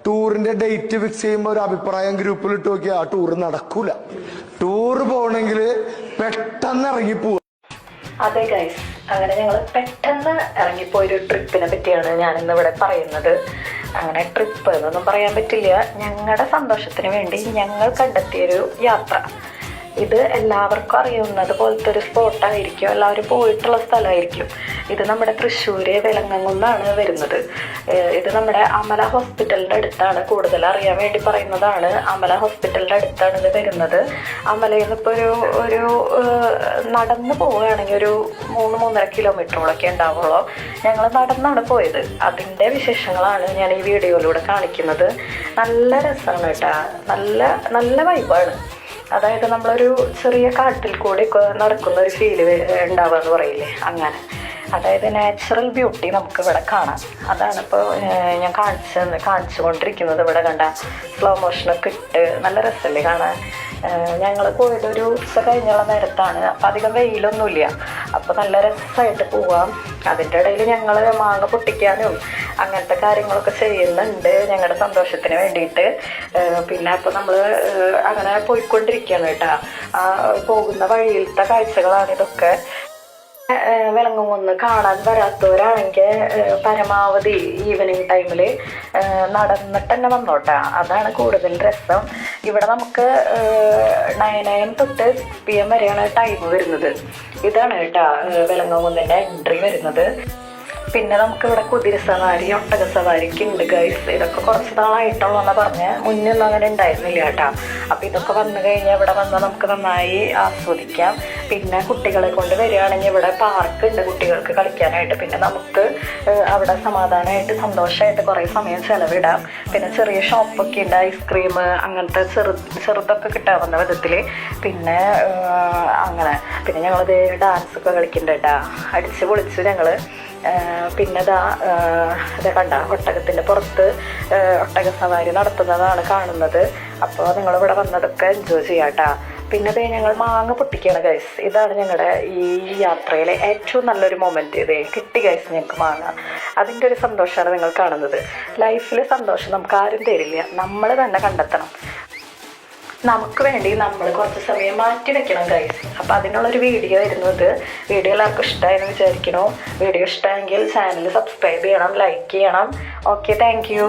ടൂറിന്റെ date fix ചെയ്യുമ്പോൾ ഒരു അഭിപ്രായം ഗ്രൂപ്പിൽ ഇട്ട് നോക്കിയാൽ ആ ടൂർ നടക്കൂല. ടൂർ പോകണമെങ്കിൽ പെട്ടെന്ന് ഇറങ്ങിപ്പോവുക. അതെ ഗൈസ്, അങ്ങനെ ഞങ്ങൾ പെട്ടെന്ന് ഇറങ്ങിപ്പോയൊരു ട്രിപ്പിനെ പറ്റിയാണ് ഞാനിന്ന് ഇവിടെ പറയുന്നത്. അങ്ങനെ ട്രിപ്പ് എന്നൊന്നും പറയാൻ പറ്റില്ല, ഞങ്ങളുടെ സന്തോഷത്തിന് വേണ്ടി ഞങ്ങൾ കണ്ടെത്തിയൊരു യാത്ര. ഇത് എല്ലാവർക്കും അറിയുന്നത് പോലത്തെ ഒരു സ്പോട്ടായിരിക്കും, എല്ലാവരും പോയിട്ടുള്ള സ്ഥലമായിരിക്കും. ഇത് നമ്മുടെ തൃശ്ശൂര് വെലങ്ങംകുന്നാണ് വരുന്നത്. ഇത് നമ്മുടെ അമല ഹോസ്പിറ്റലിൻ്റെ അടുത്താണ്. കൂടുതൽ അറിയാൻ വേണ്ടി പറയുന്നതാണ്, അമല ഹോസ്പിറ്റലിൻ്റെ അടുത്താണ് ഇത് വരുന്നത്. അമലയിൽ നിന്ന് ഇപ്പോൾ ഒരു നടന്ന് പോവുകയാണെങ്കിൽ ഒരു 3-3.5 കിലോമീറ്ററോളൊക്കെ ഉണ്ടാവുള്ളൂ. ഞങ്ങൾ നടന്നാണ് പോയത്. അതിൻ്റെ വിശേഷങ്ങളാണ് ഞാൻ ഈ വീഡിയോയിലൂടെ കാണിക്കുന്നത്. നല്ല രസമാണ് കേട്ടോ, നല്ല വൈബാണ്. അതായത് നമ്മളൊരു ചെറിയ കാട്ടിൽ കൂടി നടക്കുന്ന ഒരു ഫീല് ഉണ്ടാവുക എന്ന് പറയില്ലേ, അങ്ങനെ. അതായത് നാച്ചുറൽ ബ്യൂട്ടി നമുക്ക് ഇവിടെ കാണാം. അതാണ് ഇപ്പോൾ ഞാൻ കാണിച്ചുകൊണ്ടിരിക്കുന്നത്. ഇവിടെ കണ്ട സ്ലോ മോഷനൊക്കെ ഇട്ട് നല്ല രസമല്ലേ കാണാൻ. ഞങ്ങൾ പോയത് ഒരു ഉച്ച കഴിഞ്ഞുള്ള നേരത്താണ്, അപ്പം അധികം വെയിലൊന്നുമില്ല, അപ്പോൾ നല്ല രസമായിട്ട് പോവാം. അതിൻ്റെ ഇടയിൽ ഞങ്ങൾ മാങ്ങ പൊട്ടിക്കാനും അങ്ങനത്തെ കാര്യങ്ങളൊക്കെ ചെയ്യുന്നുണ്ട് ഞങ്ങളുടെ സന്തോഷത്തിന് വേണ്ടിയിട്ട്. പിന്നെ അപ്പോൾ നമ്മൾ അങ്ങനെ പോയിക്കൊണ്ടിരിക്കുകയാണ് കേട്ടോ. പോകുന്ന വഴിയിലത്തെ കാഴ്ചകളാണ് ഇതൊക്കെ. വെലങ്ങുംകുന്ന് കാണാൻ വരാത്തവരാണെങ്കിൽ പരമാവധി ഈവനിങ് ടൈമിൽ നടന്നിട്ട് തന്നെ വന്നോട്ടെ, അതാണ് കൂടുതൽ രസം. ഇവിടെ നമുക്ക് 9 AM തൊട്ട് 6 PM വരെയാണ് ടൈം വരുന്നത്. ഇതാണ് കേട്ടോ വെലങ്ങുംകുന്നിൻ്റെ എൻട്രി വരുന്നത്. പിന്നെ നമുക്കിവിടെ കുതിര സവാരി, ഒട്ടക സവാരിക്ക് ഉണ്ട് ഗൈസ്. ഇതൊക്കെ കുറച്ച് നാളായിട്ടുള്ളതെന്ന് പറഞ്ഞ് മുന്നൊന്നും അങ്ങനെ ഉണ്ടായിരുന്നില്ല കേട്ടോ. അപ്പം ഇതൊക്കെ വന്നു കഴിഞ്ഞാൽ ഇവിടെ വന്നാൽ നമുക്ക് നന്നായി ആസ്വദിക്കാം. പിന്നെ കുട്ടികളെ കൊണ്ട് വരികയാണെങ്കിൽ ഇവിടെ പാർക്ക് ഉണ്ട് കുട്ടികൾക്ക് കളിക്കാനായിട്ട്. പിന്നെ നമുക്ക് അവിടെ സമാധാനമായിട്ട് സന്തോഷമായിട്ട് കുറേ സമയം ചിലവിടാം. പിന്നെ ചെറിയ ഷോപ്പൊക്കെ ഉണ്ട്, ഐസ്ക്രീം അങ്ങനത്തെ ചെറുതൊക്കെ കിട്ടാവുന്ന വിധത്തിൽ. പിന്നെ അങ്ങനെ പിന്നെ ഞങ്ങളത് ഡാൻസൊക്കെ കളിക്കുന്നുണ്ട് കേട്ടോ, അടിച്ച് പൊളിച്ച് ഞങ്ങൾ. പിന്നെ ഇത് കണ്ട ഒട്ടകത്തിൻ്റെ പുറത്ത് ഒട്ടക സവാരി നടത്തുന്നതാണ് കാണുന്നത്. അപ്പോൾ നിങ്ങളിവിടെ വന്നതൊക്കെ എൻജോയ് ചെയ്യാം കേട്ടോ. പിന്നെ ഞങ്ങൾ മാങ്ങ പൊട്ടിക്കുകയാണ് ഗൈസ്. ഇതാണ് ഞങ്ങളുടെ ഈ യാത്രയിലെ ഏറ്റവും നല്ലൊരു മൊമെൻറ്റ്. കിട്ടി ഗൈസ് ഞങ്ങൾക്ക് മാങ്ങ. അതിൻ്റെ ഒരു സന്തോഷമാണ് നിങ്ങൾ കാണുന്നത്. ലൈഫിൽ സന്തോഷം നമുക്ക് ആരും തരില്ല, നമ്മൾ തന്നെ കണ്ടെത്തണം. നമുക്ക് വേണ്ടി നമ്മൾ കുറച്ച് സമയം മാറ്റി വെക്കണം ഗൈസ്. അപ്പോൾ അതിനുള്ളൊരു വീഡിയോ ആയിരുന്നു ഇത്. വീഡിയോ എല്ലാവർക്കും ഇഷ്ടമായെന്ന് വിചാരിക്കണോ. വീഡിയോ ഇഷ്ടമെങ്കിൽ ചാനൽ സബ്സ്ക്രൈബ് ചെയ്യണം, ലൈക്ക് ചെയ്യണം. Okay, thank you.